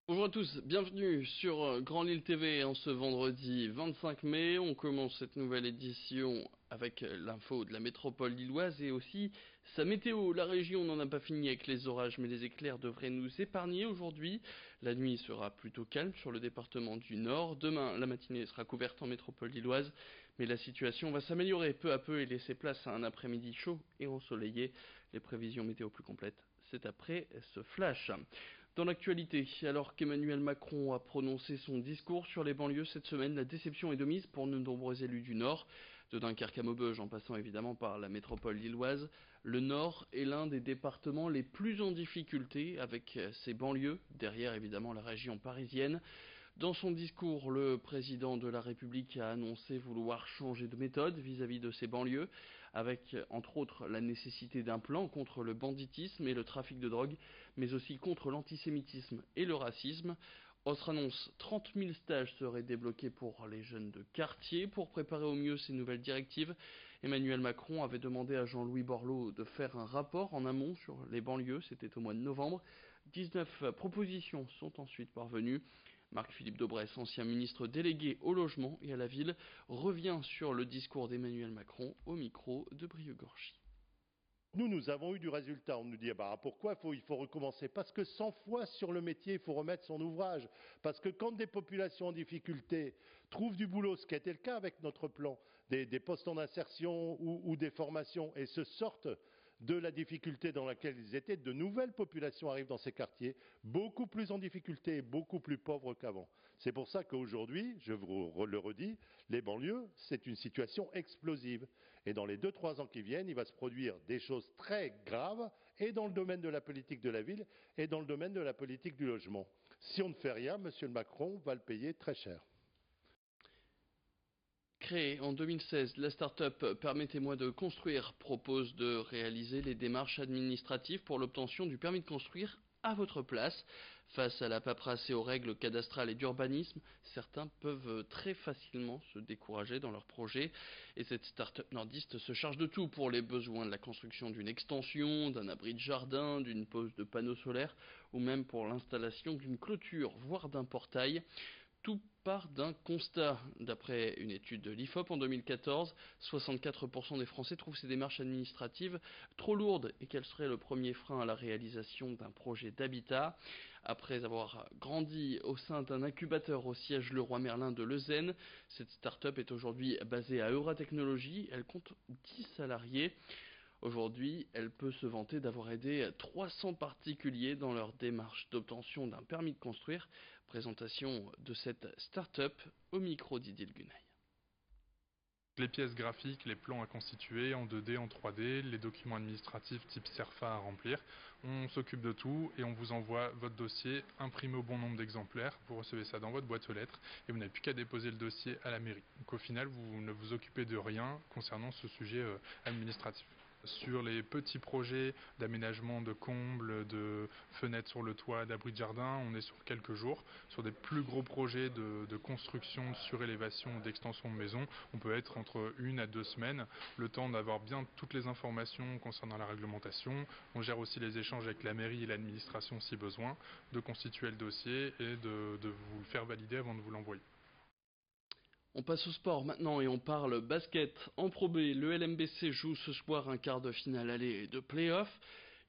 Bonjour à tous, bienvenue sur Grand Lille TV en ce vendredi 25 mai. On commence cette nouvelle édition avec l'info de la métropole lilloise et aussi sa météo. La région n'en a pas fini avec les orages, mais les éclairs devraient nous épargner aujourd'hui. La nuit sera plutôt calme sur le département du Nord. Demain, la matinée sera couverte en métropole lilloise, mais la situation va s'améliorer peu à peu et laisser place à un après-midi chaud et ensoleillé. Les prévisions météo plus complètes, c'est après ce flash. Dans l'actualité, alors qu'Emmanuel Macron a prononcé son discours sur les banlieues cette semaine, la déception est de mise pour de nombreux élus du Nord. De Dunkerque à Maubeuge, en passant évidemment par la métropole lilloise, le Nord est l'un des départements les plus en difficulté avec ses banlieues, derrière évidemment la région parisienne. Dans son discours, le président de la République a annoncé vouloir changer de méthode vis-à-vis de ces banlieues, avec entre autres la nécessité d'un plan contre le banditisme et le trafic de drogue, mais aussi contre l'antisémitisme et le racisme. Autre annonce, 30 000 stages seraient débloqués pour les jeunes de quartier. Pour préparer au mieux ces nouvelles directives, Emmanuel Macron avait demandé à Jean-Louis Borloo de faire un rapport en amont sur les banlieues, c'était au mois de novembre. 19 propositions sont ensuite parvenues. Marc-Philippe Daubresse, ancien ministre délégué au logement et à la ville, revient sur le discours d'Emmanuel Macron au micro de Brieux-Gorgy. Nous avons eu du résultat. On nous dit, pourquoi il faut recommencer? Parce que 100 fois sur le métier, il faut remettre son ouvrage. Parce que quand des populations en difficulté trouvent du boulot, ce qui a été le cas avec notre plan, des postes en insertion ou des formations, et se sortent de la difficulté dans laquelle ils étaient, de nouvelles populations arrivent dans ces quartiers, beaucoup plus en difficulté et beaucoup plus pauvres qu'avant. C'est pour ça qu'aujourd'hui, je vous le redis, les banlieues, c'est une situation explosive. Et dans les 2-3 ans qui viennent, il va se produire des choses très graves, et dans le domaine de la politique de la ville, et dans le domaine de la politique du logement. Si on ne fait rien, M. Macron va le payer très cher. Créée en 2016, la start-up Permettez-moi de construire propose de réaliser les démarches administratives pour l'obtention du permis de construire à votre place. Face à la paperasse et aux règles cadastrales et d'urbanisme, certains peuvent très facilement se décourager dans leurs projets. Et cette start-up nordiste se charge de tout pour les besoins de la construction d'une extension, d'un abri de jardin, d'une pose de panneaux solaires ou même pour l'installation d'une clôture, voire d'un portail. Tout part d'un constat. D'après une étude de l'IFOP en 2014, 64% des Français trouvent ces démarches administratives trop lourdes et qu'elles seraient le premier frein à la réalisation d'un projet d'habitat. Après avoir grandi au sein d'un incubateur au siège Leroy Merlin de Leuzen, cette start-up est aujourd'hui basée à Euratechnologies. Elle compte 10 salariés. Aujourd'hui, elle peut se vanter d'avoir aidé 300 particuliers dans leur démarche d'obtention d'un permis de construire. Présentation de cette start-up au micro d'Idylle Gunay. Les pièces graphiques, les plans à constituer en 2D, en 3D, les documents administratifs type CERFA à remplir. On s'occupe de tout et on vous envoie votre dossier imprimé au bon nombre d'exemplaires. Vous recevez ça dans votre boîte aux lettres et vous n'avez plus qu'à déposer le dossier à la mairie. Donc au final, vous ne vous occupez de rien concernant ce sujet administratif. Sur les petits projets d'aménagement de combles, de fenêtres sur le toit, d'abris de jardin, on est sur quelques jours. Sur des plus gros projets de construction, de surélévation, d'extension de maison, on peut être entre 1 à 2 semaines, le temps d'avoir bien toutes les informations concernant la réglementation. On gère aussi les échanges avec la mairie et l'administration si besoin, de constituer le dossier et de vous le faire valider avant de vous l'envoyer. On passe au sport maintenant et on parle basket. En Pro B, le LMBC joue ce soir un quart de finale aller de play-off.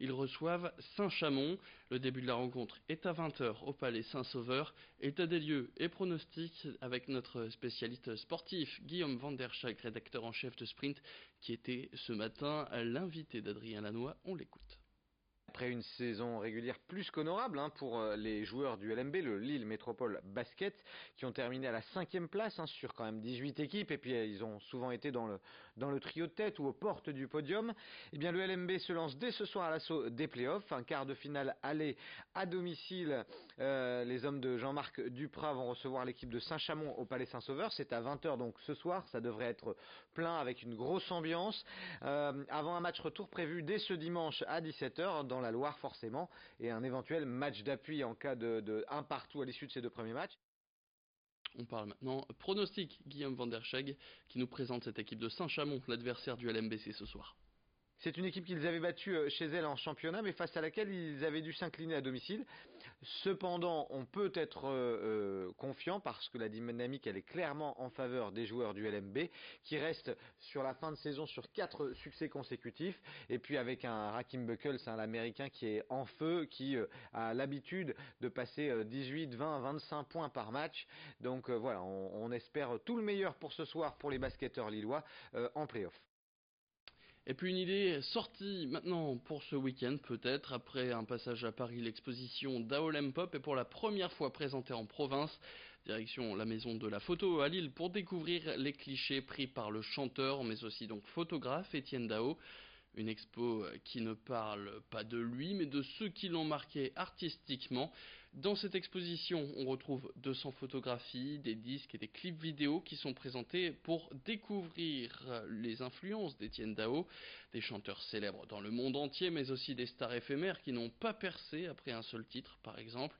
Ils reçoivent Saint-Chamond. Le début de la rencontre est à 20h au Palais Saint-Sauveur. État des lieux et pronostics avec notre spécialiste sportif Guillaume Van der Schaik, rédacteur en chef de Sprint, qui était ce matin l'invité d'Adrien Lanois. On l'écoute. Après une saison régulière plus qu'honorable pour les joueurs du LMB, le Lille Métropole Basket, qui ont terminé à la 5e place sur quand même 18 équipes, et puis ils ont souvent été dans le trio de tête ou aux portes du podium. Eh bien le LMB se lance dès ce soir à l'assaut des playoffs, un quart de finale aller à domicile. Les hommes de Jean-Marc Duprat vont recevoir l'équipe de Saint-Chamond au Palais Saint-Sauveur. C'est à 20h donc ce soir, ça devrait être plein avec une grosse ambiance. Avant un match retour prévu dès ce dimanche à 17h dans la Loire forcément, et un éventuel match d'appui en cas de un partout à l'issue de ces 2 premiers matchs. On parle maintenant pronostic. Guillaume Van der Schaik qui nous présente cette équipe de Saint-Chamond, l'adversaire du LMBC ce soir. C'est une équipe qu'ils avaient battue chez elle en championnat, mais face à laquelle ils avaient dû s'incliner à domicile. Cependant, on peut être confiant parce que la dynamique elle est clairement en faveur des joueurs du LMB qui restent sur la fin de saison sur 4 succès consécutifs et puis avec un Rakim Buckles, l'américain qui est en feu, qui a l'habitude de passer 18, 20, 25 points par match. Donc voilà, on espère tout le meilleur pour ce soir pour les basketteurs lillois en play-off. Et puis une idée sortie maintenant pour ce week-end peut-être, après un passage à Paris, l'exposition d'Aolem Pop est pour la première fois présentée en province. Direction la maison de la photo à Lille pour découvrir les clichés pris par le chanteur, mais aussi donc photographe Étienne Dao. Une expo qui ne parle pas de lui, mais de ceux qui l'ont marqué artistiquement. Dans cette exposition, on retrouve 200 photographies, des disques et des clips vidéo qui sont présentés pour découvrir les influences d'Étienne Dao, des chanteurs célèbres dans le monde entier, mais aussi des stars éphémères qui n'ont pas percé après un seul titre, par exemple.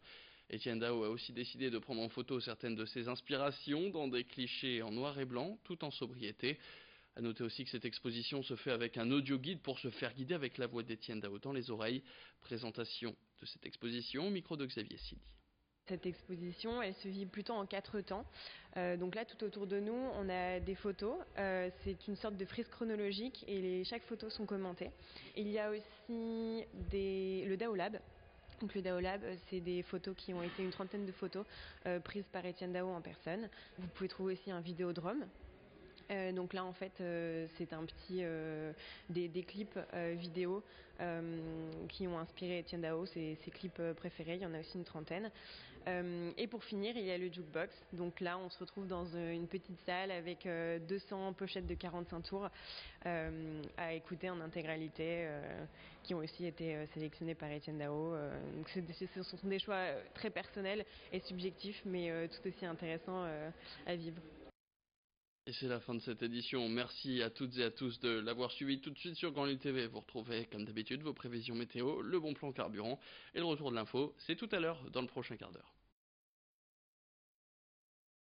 Étienne Dao a aussi décidé de prendre en photo certaines de ses inspirations dans des clichés en noir et blanc, tout en sobriété. A noter aussi que cette exposition se fait avec un audio guide pour se faire guider avec la voix d'Étienne Dao dans les oreilles. Présentation de cette exposition au micro de Xavier Sidi. Cette exposition, elle se vit plutôt en 4 temps. Donc là, tout autour de nous, on a des photos. C'est une sorte de frise chronologique et chaque photo sont commentées. Il y a aussi le Dao Lab. Donc le Dao Lab, c'est des photos qui ont été une trentaine de photos prises par Étienne Dao en personne. Vous pouvez trouver aussi un vidéodrome. Donc là en fait c'est un petit des clips vidéo qui ont inspiré Étienne Dao, ses clips préférés, il y en a aussi une trentaine. Et pour finir il y a le jukebox, donc là on se retrouve dans une petite salle avec 200 pochettes de 45 tours à écouter en intégralité qui ont aussi été sélectionnées par Étienne Dao. Donc ce sont des choix très personnels et subjectifs mais tout aussi intéressants à vivre. Et c'est la fin de cette édition. Merci à toutes et à tous de l'avoir suivi. Tout de suite sur Grand Lille TV, vous retrouvez comme d'habitude vos prévisions météo, le bon plan carburant et le retour de l'info. C'est tout à l'heure dans le prochain quart d'heure.